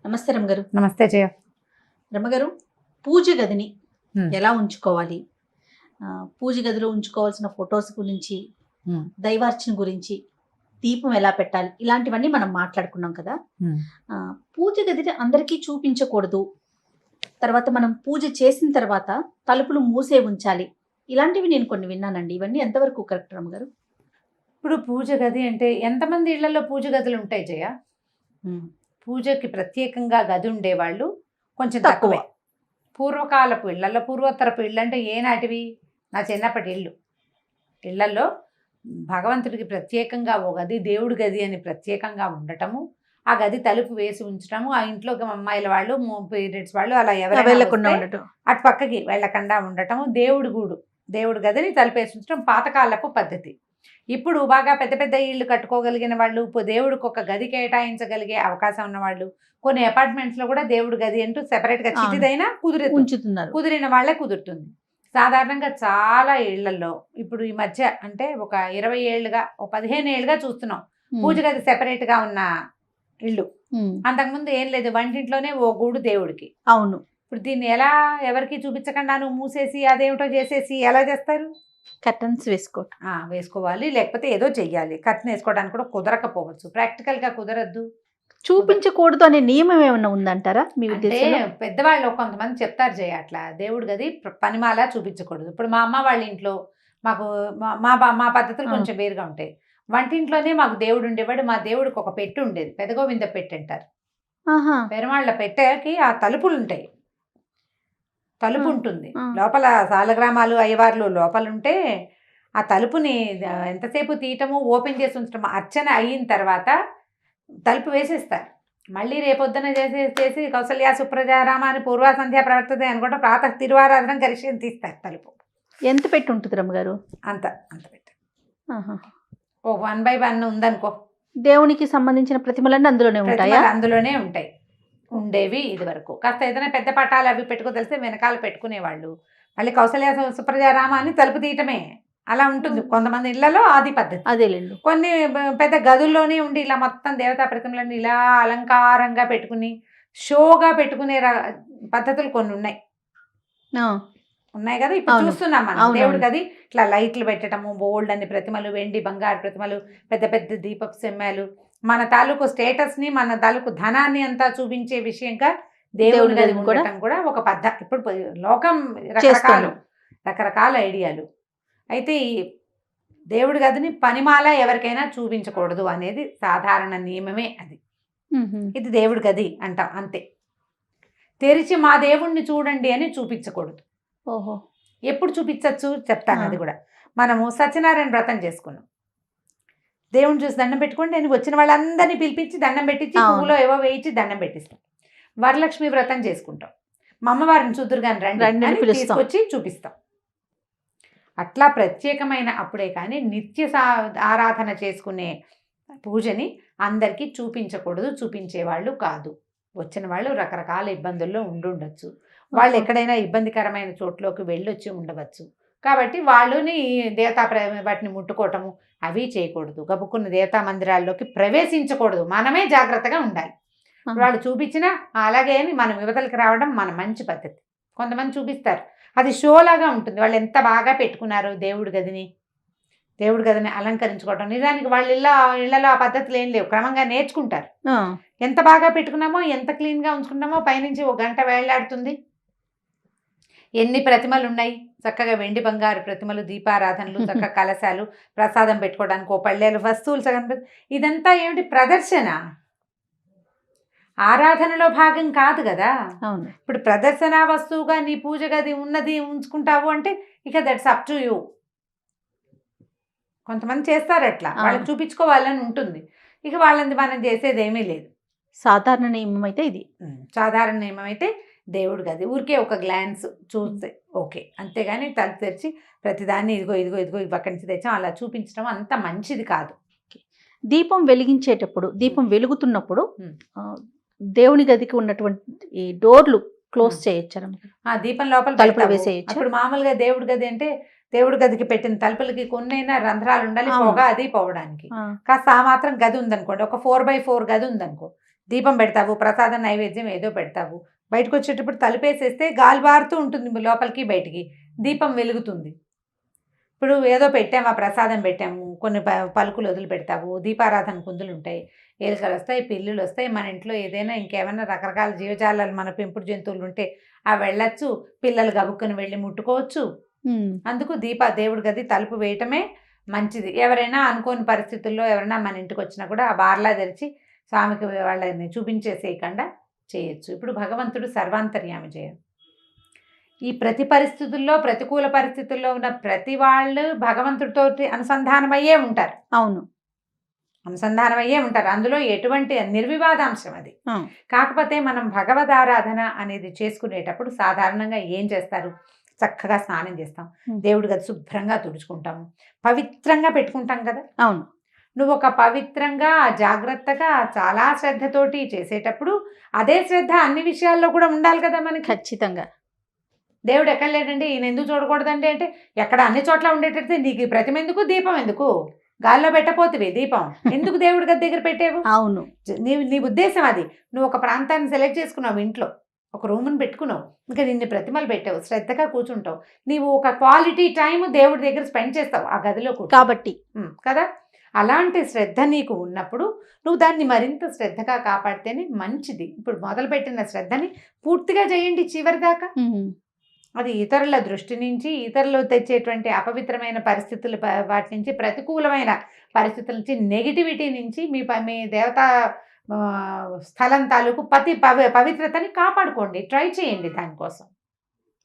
నమస్తే రమగారు. నమస్తే జయ. రమగారు, పూజ గదిని హ్మ్. ఎలా ఉంచుకోవాలి? పూజ గదిలో ఉంచుకోవాల్సిన ఫొటోస్ గురించి, దైవార్చన గురించి, దీపం ఎలా పెట్టాలి, ఇలాంటివన్నీ మనం మాట్లాడుకున్నాం కదా. పూజ గదిని అందరికీ చూపించకూడదు, తర్వాత మనం పూజ చేసిన తర్వాత తలుపులు మూసే ఉంచాలి, ఇలాంటివి నేను కొన్ని విన్నానండి. ఇవన్నీ ఎంతవరకు కరెక్ట్ రమగారు? ఇప్పుడు పూజ గది అంటే ఎంతమంది ఇళ్లలో పూజ గదులు ఉంటాయి జయ? పూజకి ప్రత్యేకంగా గది ఉండేవాళ్ళు కొంచెం తక్కువే. పూర్వకాలపు ఇళ్లలో, పూర్వోత్తరపు ఇళ్ళు అంటే ఏనాటివి? నా చిన్నప్పటి ఇళ్లలో భగవంతుడికి ప్రత్యేకంగా ఓ గది, దేవుడి గది అని ప్రత్యేకంగా ఉండటము, ఆ గది తలుపు వేసి ఉంచడము, ఆ ఇంట్లోకి అమ్మాయిల వాళ్ళు, పీరియడ్స్ వాళ్ళు అలా వెళ్ళకుండా ఎవరైనా ఉండటం, అటు పక్కకి వెళ్ళకుండా ఉండటము, దేవుడి గదిని తలుపేసి ఉంచడం పాతకాలపు పద్ధతి. ఇప్పుడు బాగా పెద్ద పెద్ద ఇళ్ళు కట్టుకోగలిగిన వాళ్ళు, దేవుడికి ఒక గది కేటాయించగలిగే అవకాశం ఉన్నవాళ్ళు, కొన్ని అపార్ట్మెంట్స్లో కూడా దేవుడి గది అంటూ సెపరేట్గా చిటిదైనా ఉంచుతున్నారు. కుదిరిన వాళ్ళే కుదురుతుంది. సాధారణంగా చాలా ఇళ్లలో ఇప్పుడు ఈ మధ్య అంటే ఒక 20 ఏళ్ళుగా, ఒక 15 ఏళ్ళుగా చూస్తున్నాం పూజ గది సెపరేట్గా ఉన్న ఇళ్ళు. అంతకుముందు ఏం లేదు, వంటింట్లోనే ఓ గూడు దేవుడికి. అవును. ఇప్పుడు దీన్ని ఎలా ఎవరికి చూపించకుండా నువ్వు మూసేసి అదేమిటో చేసేసి ఎలా చేస్తారు? కర్టన్స్ వేసుకోవాలి, లేకపోతే ఏదో చెయ్యాలి. కర్టన్ వేసుకోవడానికి కూడా కుదరకపోవచ్చు, ప్రాక్టికల్గా కుదరద్దు. చూపించకూడదు అనే నియమం ఏమన్నా ఉందంటారా మీ ఉద్దేశంలో? పెద్దవాళ్ళు కొంతమంది చెప్తారు జయ, అట్లా దేవుడి గది పనిమాలా చూపించకూడదు. ఇప్పుడు మా అమ్మ వాళ్ళ ఇంట్లో మాకు మా పద్ధతులు కొంచెం వేరుగా ఉంటాయి. వంటింట్లోనే మాకు దేవుడు ఉండేవాడు. మా దేవుడికి ఒక పెట్టు ఉండేది, పెదగోవింద పెట్టు అంటారు. పెరుమాళ్ళ పెట్టెకి ఆ తలుపులు ఉంటాయి, తలుపు ఉంటుంది లోపల. సాలగ్రామాలు అయ్యవార్లు లోపల ఉంటే ఆ తలుపుని ఎంతసేపు తీయటము, ఓపెన్ చేసి ఉంచటము, అర్చన అయిన తర్వాత తలుపు వేసేస్తారు. మళ్ళీ రేపొద్దున చేసి కౌసల్య సుప్రజ రామ అని పూర్వసంధ్య ప్రవర్తతే అనుకుంటా ప్రాతः తిరువారాధన కలిసి తీస్తారు తలుపు. ఎంత పెట్టి ఉంటుంది రమ్మగారు? అంత పెట్టి ఓ 1/1 ఉందనుకో. దేవునికి సంబంధించిన ప్రతిమలన్నీ అందులోనే ఉంటాయి. అందులోనే ఉంటాయి, ఉండేవి ఇది వరకు. కాస్త ఏదైనా పెద్ద పటాలు అవి పెట్టుకో తెలిస్తే వెనకాల పెట్టుకునేవాళ్ళు. మళ్ళీ కౌసల్య సుప్రజ రామ అని తలుపు తీయటమే అలా ఉంటుంది. కొంతమంది ఇళ్లలో ఆది పద్ధతి. అదేలేండి. కొన్ని పెద్ద గదుల్లోనే ఉండి ఇలా మొత్తం దేవతా ప్రతిమలన్నీ ఇలా అలంకారంగా పెట్టుకుని షోగా పెట్టుకునే పద్ధతులు కొన్ని ఉన్నాయి కదా. ఇప్పుడు చూస్తున్నాం మనం దేవుడి గది ఇట్లా లైట్లు పెట్టడము, బోల్డ్ అని ప్రతిమలు, వెండి బంగారు ప్రతిమలు, పెద్ద పెద్ద దీపపు సెమ్మాలు, మన తాలూకు స్టేటస్ని, మన తాలూకు ధనాన్ని అంతా చూపించే విషయంగా దేవుడి గది ఉండటం కూడా ఒక పద్ధతి. ఇప్పుడు లోకం రకరకాల ఐడియాలు. అయితే ఈ దేవుడి గదిని పనిమాల ఎవరికైనా చూపించకూడదు అనేది సాధారణ నియమమే. అది ఇది దేవుడి గది అంటాం అంతే. తెరిచి మా దేవుణ్ణి చూడండి అని చూపించకూడదు. ఓహో, ఎప్పుడు చూపించచ్చు చెప్తాను. అది కూడా మనము సత్యనారాయణ వ్రతం చేసుకున్నాం. దేవుణ్ణి చూసి దండం పెట్టుకోండి అని వచ్చిన వాళ్ళందరినీ పిలిపించి దండం పెట్టించి పువ్వులో ఏవో వేయించి దండం పెట్టిస్తాం. వరలక్ష్మి వ్రతం చేసుకుంటాం, మా అమ్మవారిని చూద్దురుగాని రండి అని తీసుకొచ్చి చూపిస్తాం. అట్లా ప్రత్యేకమైన అప్పుడే కానీ నిత్య ఆరాధన చేసుకునే పూజని అందరికీ చూపించకూడదు, చూపించేవాళ్ళు కాదు. వచ్చిన వాళ్ళు రకరకాల ఇబ్బందుల్లో ఉండుండొచ్చు, వాళ్ళు ఎక్కడైనా ఇబ్బందికరమైన చోట్లోకి వెళ్ళొచ్చి ఉండవచ్చు. కాబట్టి వాళ్ళని దేవతా వాటిని ముట్టుకోవటము అవి చేయకూడదు. గబుక్కున్న దేవతా మందిరాల్లోకి ప్రవేశించకూడదు. మనమే జాగ్రత్తగా ఉండాలి. వాళ్ళు చూపించినా అలాగే అని మనం యువతలకి రావడం మన మంచి పద్ధతి. కొంతమంది చూపిస్తారు, అది షోలాగా ఉంటుంది. వాళ్ళు ఎంత బాగా పెట్టుకున్నారు దేవుడి గదిని అలంకరించుకోవటం. నిజానికి వాళ్ళ ఇళ్లలో ఆ పద్ధతులు ఏం లేవు, క్రమంగా నేర్చుకుంటారు. ఎంత బాగా పెట్టుకున్నామో, ఎంత క్లీన్గా ఉంచుకున్నామో పైనుంచి ఒక గంట వేళ్లాడుతుంది. ఎన్ని ప్రతిమలు ఉన్నాయి, చక్కగా వెండి బంగారు ప్రతిమలు, దీపారాధనలు, చక్కగా కలశాలు, ప్రసాదం పెట్టుకోవడానికి ఓ పళ్ళేలు, వస్తువులు సగం. ఇదంతా ఏమిటి? ప్రదర్శన, ఆరాధనలో భాగం కాదు కదా. ఇప్పుడు ప్రదర్శన వస్తువుగా నీ పూజ గది ఉన్నది ఉంచుకుంటావు అంటే ఇక దట్స్ అప్ టు యూ. కొంతమంది చేస్తారు అట్లా, వాళ్ళకి చూపించుకోవాలని ఉంటుంది. ఇక వాళ్ళని మనం చేసేది ఏమీ లేదు. సాధారణ నియమం అయితే ఇది. సాధారణ నియమం అయితే దేవుడి గది ఊరికే ఒక గ్లాన్స్ చూస్తే ఓకే, అంతేగాని తలుపు తెరిచి ప్రతిదాన్ని ఇదిగో ఇక్కడి నుంచి తెచ్చాం అలా చూపించడం అంత మంచిది కాదు. దీపం వెలిగించేటప్పుడు, దీపం వెలుగుతున్నప్పుడు దేవుని గదికి ఉన్నటువంటి ఈ డోర్లు క్లోజ్ చేయొచ్చు. దీపం లోపల తలుపులు వేసేయచ్చు. ఇప్పుడు మామూలుగా దేవుడి గది అంటే దేవుడి గదికి పెట్టిన తలుపులకి కొన్నైనా రంధ్రాలు ఉండాలి, పొగ అది పోవడానికి. కాస్త ఆ మాత్రం గది ఉందనుకోండి, ఒక 4x4 గది ఉందనుకో, దీపం పెడతావు, ప్రసాదం నైవేద్యం ఏదో పెడతావు, బయటకు వచ్చేటప్పుడు తలుపేసేస్తే గాలి బారుతూ ఉంటుంది లోపలికి బయటికి, దీపం వెలుగుతుంది. ఇప్పుడు ఏదో పెట్టాము, ఆ ప్రసాదం పెట్టాము, కొన్ని పలుకులు వదిలి పెడతావు, దీపారాధన కుందులు ఉంటాయి, ఎలుకలు వస్తాయి, పిల్లులు వస్తాయి, మన ఇంట్లో ఏదైనా ఇంకేమైనా రకరకాల జీవజాలాలు మన పెంపుడు జంతువులు ఉంటే అవి వెళ్ళచ్చు, పిల్లలు గబుక్కుని వెళ్ళి ముట్టుకోవచ్చు. అందుకు దేవుడి గది తలుపు వేయటమే మంచిది. ఎవరైనా అనుకోని పరిస్థితుల్లో ఎవరైనా మన ఇంటికి వచ్చినా కూడా ఆ బార్లా తెరిచి స్వామికి వాళ్ళని చూపించేసేయకుండా చేయొచ్చు. ఇప్పుడు భగవంతుడు సర్వాంతర్యామి చేయడు. ఈ ప్రతి పరిస్థితుల్లో, ప్రతికూల పరిస్థితుల్లో ఉన్న ప్రతి వాళ్ళు భగవంతుడితో అనుసంధానమయ్యే ఉంటారు. అవును, అనుసంధానమయ్యే ఉంటారు. అందులో ఎటువంటి నిర్వివాదాంశం అది. కాకపోతే మనం భగవదారాధన అనేది చేసుకునేటప్పుడు సాధారణంగా ఏం చేస్తారు, చక్కగా స్నానం చేస్తాం, దేవుడి గది శుభ్రంగా తుడుచుకుంటాము, పవిత్రంగా పెట్టుకుంటాం కదా. అవును, నువ్వు ఒక పవిత్రంగా జాగ్రత్తగా చాలా శ్రద్ధతోటి చేసేటప్పుడు అదే శ్రద్ధ అన్ని విషయాల్లో కూడా ఉండాలి కదా మనకి. ఖచ్చితంగా. దేవుడు ఎక్కడ లేడండి, ఈయన ఎందుకు చూడకూడదండి అంటే ఎక్కడ అన్ని చోట్ల ఉండేటట్టు నీకు ప్రతిమ ఎందుకు, దీపం ఎందుకు, గాల్లో పెట్టపోతువి దీపం ఎందుకు దేవుడి గది దగ్గర పెట్టేవు. అవును, నీ ఉద్దేశం అది. నువ్వు ఒక ప్రాంతాన్ని సెలెక్ట్ చేసుకున్నావు, ఇంట్లో ఒక రూమ్ని పెట్టుకున్నావు, ఇంకా నిన్ను ప్రతిమలు పెట్టావు, శ్రద్ధగా కూర్చుంటావు, నీవు ఒక క్వాలిటీ టైం దేవుడి దగ్గర స్పెండ్ చేస్తావు ఆ గదిలో కాబట్టి కదా. అలాంటి శ్రద్ధ నీకు ఉన్నప్పుడు నువ్వు దాన్ని మరింత శ్రద్ధగా కాపాడితేనే మంచిది. ఇప్పుడు మొదలుపెట్టిన శ్రద్ధని పూర్తిగా చేయండి చివరిదాకా. అది ఇతరుల దృష్టి నుంచి, ఇతరులు తెచ్చేటువంటి అపవిత్రమైన పరిస్థితులు, వాటి నుంచి, ప్రతికూలమైన పరిస్థితుల నుంచి, నెగిటివిటీ నుంచి మీ దేవతా స్థలం తాలూకు పవిత్రతని కాపాడుకోండి, ట్రై చేయండి దానికోసం.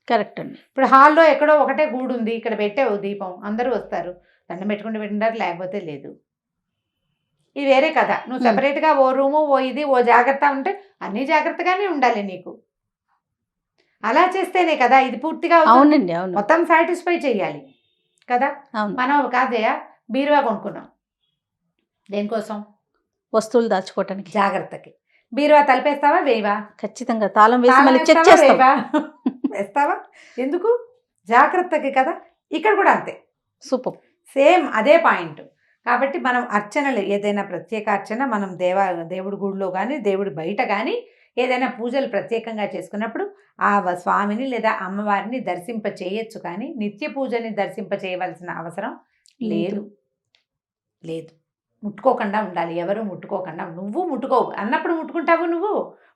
కరెక్ట్ అండి. ఇప్పుడు హాల్లో ఎక్కడో ఒకటే గూడు ఉంది, ఇక్కడ పెట్టావు దీపం, అందరూ వస్తారు, దండం పెట్టుకుంటూ పెట్టినారు, లేకపోతే లేదు, ఇది వేరే కదా. నువ్వు సెపరేట్గా ఓ రూము, ఓ ఇది, ఓ జాగ్రత్త ఉంటే అన్నీ జాగ్రత్తగానే ఉండాలి నీకు. అలా చేస్తేనే కదా ఇది పూర్తిగా. అవునండి, అవును, మొత్తం సాటిస్ఫై చేయాలి కదా. మనం కాదయా బీరువా కొనుక్కున్నాం, దేనికోసం, వస్తువులు దాచుకోవటానికి, జాగ్రత్తకి. బీరువా తలిపేస్తావా, వేయవా? ఖచ్చితంగా తాళం వేసి మళ్ళీ చెక్ చేస్తావా, వేస్తావా, ఎందుకు, జాగ్రత్తకి కదా. ఇక్కడ కూడా అంతే, సూపర్, సేమ్ అదే పాయింట్. కాబట్టి మనం అర్చనలు, ఏదైనా ప్రత్యేక అర్చన మనం దేవుడి గుడిలో కానీ దేవుడి బయట కానీ ఏదైనా పూజలు ప్రత్యేకంగా చేసుకున్నప్పుడు ఆ స్వామిని లేదా అమ్మవారిని దర్శింప చేయొచ్చు, కానీ నిత్య పూజని దర్శింప చేయవలసిన అవసరం లేదు. ముట్టుకోకుండా ఉండాలి, ఎవరు ముట్టుకోకుండా. నువ్వు ముట్టుకోవు అన్నప్పుడు ముట్టుకుంటావు, నువ్వు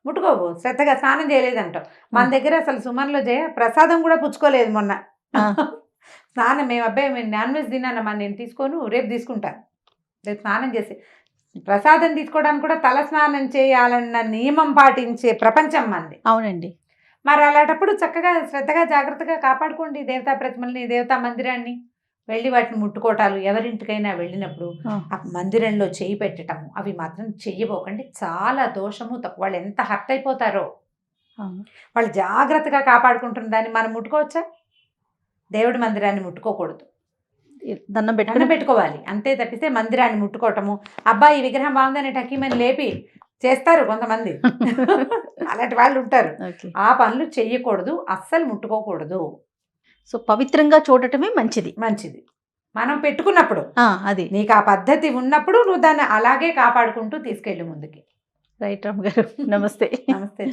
ముట్టుకోవు, శ్రద్ధగా స్నానం చేయలేదంటావు. మన దగ్గర అసలు సుమన్లో ప్రసాదం కూడా పుచ్చుకోలేదు మొన్న. స్నానం మేము నాన్ వెజ్ తిన్నానమ్మా, నేను తీసుకోను, రేపు తీసుకుంటాను, రేపు స్నానం చేసి ప్రసాదం తీసుకోవడానికి కూడా తల స్నానం చేయాలన్న నియమం పాటించే ప్రపంచం మంది. అవునండి. మరి అలాంటప్పుడు చక్కగా శ్రద్ధగా జాగ్రత్తగా కాపాడుకోండి దేవతా ప్రతిమల్ని, దేవతా మందిరాన్ని. వెళ్ళి వాటిని ముట్టుకోవటాలు, ఎవరింటికైనా వెళ్ళినప్పుడు ఆ మందిరంలో చేయి పెట్టటము అవి మాత్రం చెయ్యబోకండి, చాలా దోషము. వాళ్ళు ఎంత హర్ట్ అయిపోతారో. వాళ్ళు జాగ్రత్తగా కాపాడుకుంటున్న దాన్ని మనం ముట్టుకోవచ్చా? దేవుడి మందిరాన్ని ముట్టుకోకూడదు, దండం పెట్టుకోవాలి అంతే. తప్పితే మందిరాన్ని ముట్టుకోవటము, అబ్బాయి ఈ విగ్రహం బాగుందని టకీమని లేపి చేస్తారు కొంతమంది, అలాంటి వాళ్ళు ఉంటారు. ఆ పనులు చెయ్యకూడదు, అస్సలు ముట్టుకోకూడదు. సో పవిత్రంగా చూడటమే మంచిది. మనం పెట్టుకున్నప్పుడు అది నీకు ఆ పద్ధతి ఉన్నప్పుడు నువ్వు దాన్ని అలాగే కాపాడుకుంటూ తీసుకెళ్ళి ముందుకి. రైట్ రామ్ గారు, నమస్తే. నమస్తే.